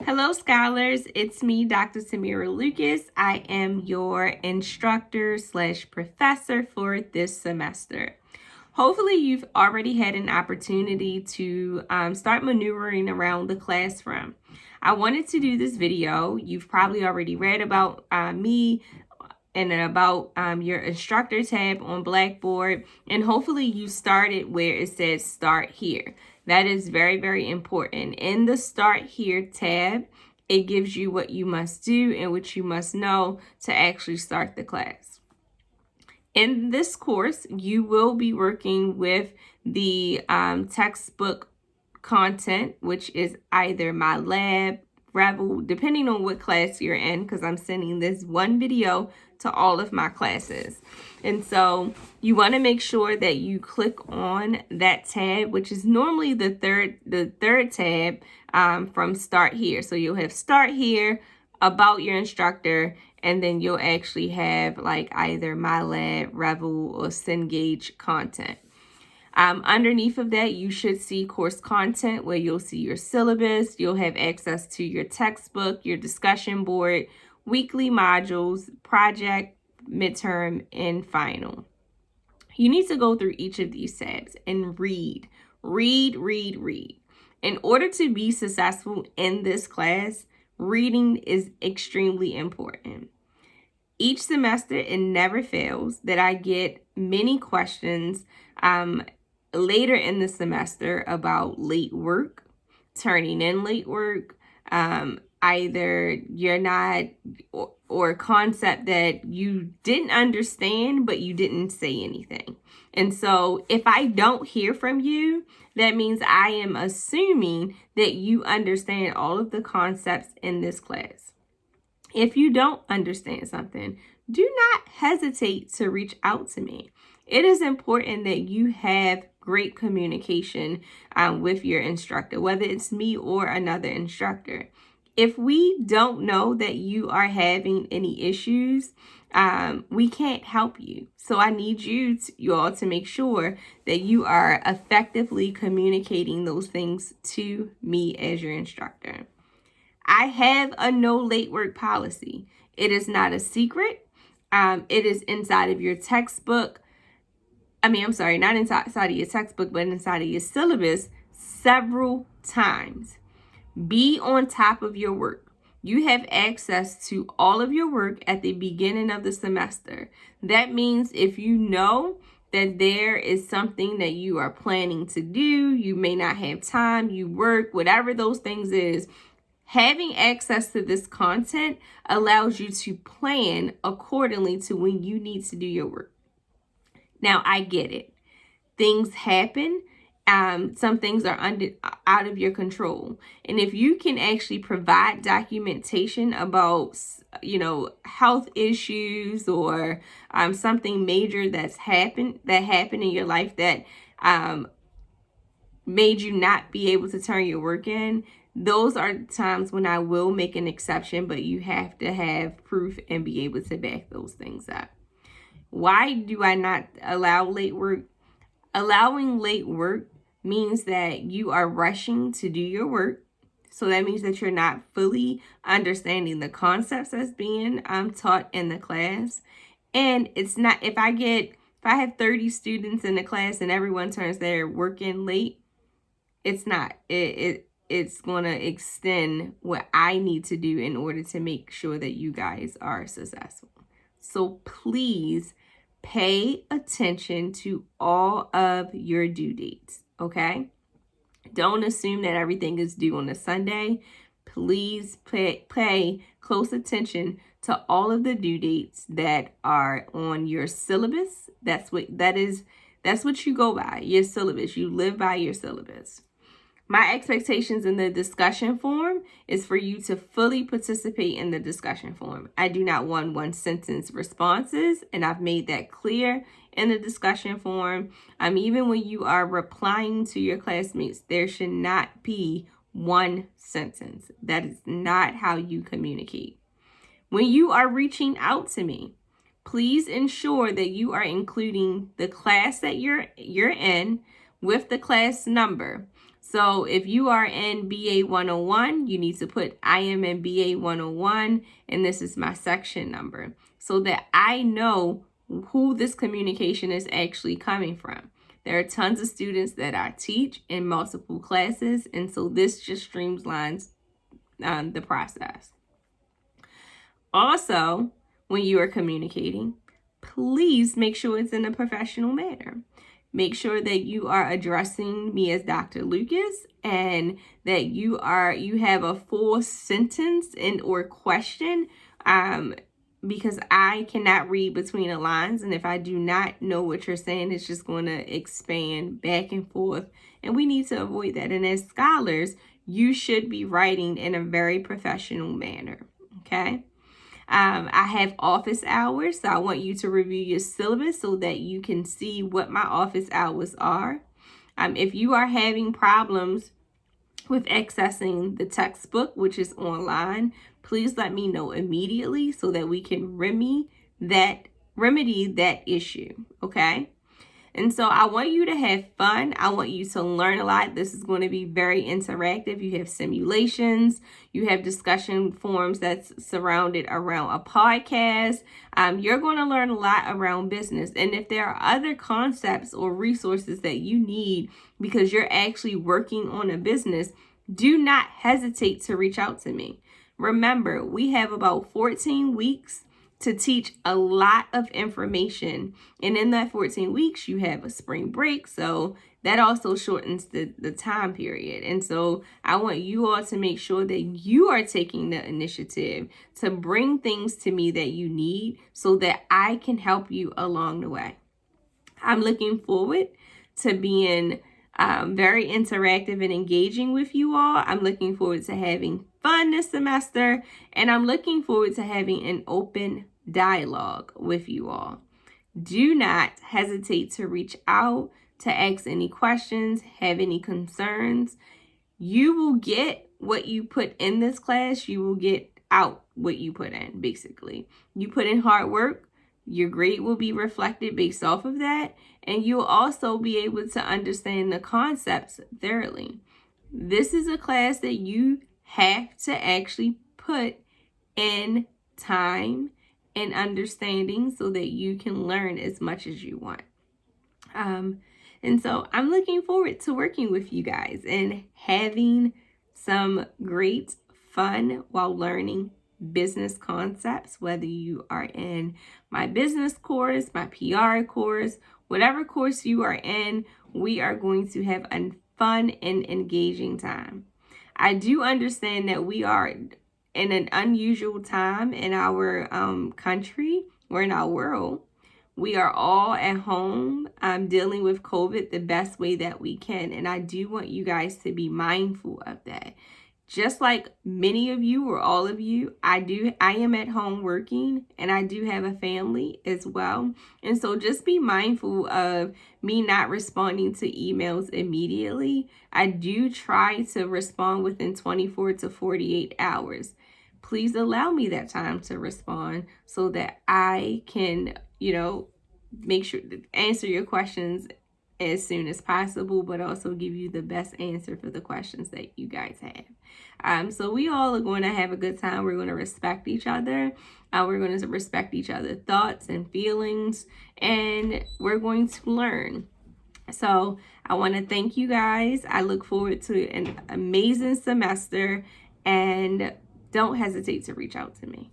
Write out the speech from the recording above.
Hello, scholars. It's me, Dr. Samira Lucas. I am your instructor slash professor for this semester. Hopefully, you've already had an opportunity to start maneuvering around the classroom. I wanted to do this video. You've probably already read about me and about your instructor tab on Blackboard, and hopefully you started where it says start here. That is very, very important. In the start here tab, it gives you what you must do and what you must know to actually start the class. In this course, you will be working with the textbook content, which is either MyLab, Revel, depending on what class you're in, because I'm sending this one video to all of my classes. And so you want to make sure that you click on that tab, which is normally the third tab from Start Here. So you'll have Start Here, About Your Instructor, and then you'll actually have like either MyLab, Revel, or Cengage content. Underneath of that, you should see course content where you'll see your syllabus. You'll have access to your textbook, your discussion board, weekly modules, project, midterm, and final. You need to go through each of these tabs and read. In order to be successful in this class, reading is extremely important. Each semester, it never fails that I get many questions later in the semester about late work, turning in late work, either you're not, or a concept that you didn't understand, but you didn't say anything. And so if I don't hear from you, that means I am assuming that you understand all of the concepts in this class. If you don't understand something, do not hesitate to reach out to me. It is important that you have great communication with your instructor, whether it's me or another instructor. If we don't know that you are having any issues, we can't help you. So I need you all to make sure that you are effectively communicating those things to me as your instructor. I have a no late work policy. It is not a secret. It is inside of your textbook. Not inside of your textbook, but inside of your syllabus several times. Be on top of your work. You have access to all of your work at the beginning of the semester. That means if you know that there is something that you are planning to do, you may not have time, you work, whatever those things is, having access to this content allows you to plan accordingly to when you need to do your work. Now, I get it. Things happen. Some things are out of your control. And if you can actually provide documentation about, health issues or something major that happened in your life that made you not be able to turn your work in, those are times when I will make an exception, but you have to have proof and be able to back those things up. Why do I not allow late work? Allowing late work means that you are rushing to do your work. So that means that you're not fully understanding the concepts that's being taught in the class. And it's not, if I have 30 students in the class and everyone turns their work in late, it's not. It's going to extend what I need to do in order to make sure that you guys are successful. So please pay attention to all of your due dates, okay? Don't assume that everything is due on a Sunday. Please pay close attention to all of the due dates that are on your syllabus. That's what you go by, your syllabus. You live by your syllabus. My expectations in the discussion forum is for you to fully participate in the discussion forum. I do not want one-sentence responses, and I've made that clear in the discussion forum. Even when you are replying to your classmates, there should not be one sentence. That is not how you communicate. When you are reaching out to me, please ensure that you are including the class that you're in with the class number. So if you are in BA 101, you need to put I am in BA 101 and this is my section number so that I know who this communication is actually coming from. There are tons of students that I teach in multiple classes, and so this just streamlines the process. Also, when you are communicating, please make sure it's in a professional manner. Make sure that you are addressing me as Dr. Lucas and that you have a full sentence and or question, because I cannot read between the lines, and if I do not know what you're saying, it's just going to expand back and forth, and we need to avoid that. And as scholars, you should be writing in a very professional manner, okay? I have office hours, so I want you to review your syllabus so that you can see what my office hours are. If you are having problems with accessing the textbook, which is online, please let me know immediately so that we can remedy that issue, okay? And so I want you to have fun. I want you to learn a lot. This is going to be very interactive. You have simulations. You have discussion forums that's surrounded around a podcast. You're going to learn a lot around business. And if there are other concepts or resources that you need because you're actually working on a business, do not hesitate to reach out to me. Remember, we have about 14 weeks to teach a lot of information. And in that 14 weeks, you have a spring break. So that also shortens the time period. And so I want you all to make sure that you are taking the initiative to bring things to me that you need so that I can help you along the way. I'm looking forward to being very interactive and engaging with you all. I'm looking forward to having fun this semester, and I'm looking forward to having an open dialogue with you all. Do not hesitate to reach out to ask any questions, have any concerns. You will get what you put in this class. You will get out what you put in, basically. You put in hard work, your grade will be reflected based off of that, and you'll also be able to understand the concepts thoroughly. This is a class that you have to actually put in time and understanding so that you can learn as much as you want. And so I'm looking forward to working with you guys and having some great fun while learning business concepts, whether you are in my business course, my PR course, whatever course you are in, we are going to have a fun and engaging time. I do understand that we are in an unusual time in our country or in our world. We are all at home dealing with COVID the best way that we can. And I do want you guys to be mindful of that. Just like many of you or all of you, I am at home working, and I do have a family as well. And so just be mindful of me not responding to emails immediately. I do try to respond within 24 to 48 hours. Please allow me that time to respond so that I can, make sure to answer your questions as soon as possible, but also give you the best answer for the questions that you guys have. So we all are going to have a good time. We're going to respect each other. We're going to respect each other's thoughts and feelings, and we're going to learn. So I want to thank you guys. I look forward to an amazing semester, and don't hesitate to reach out to me.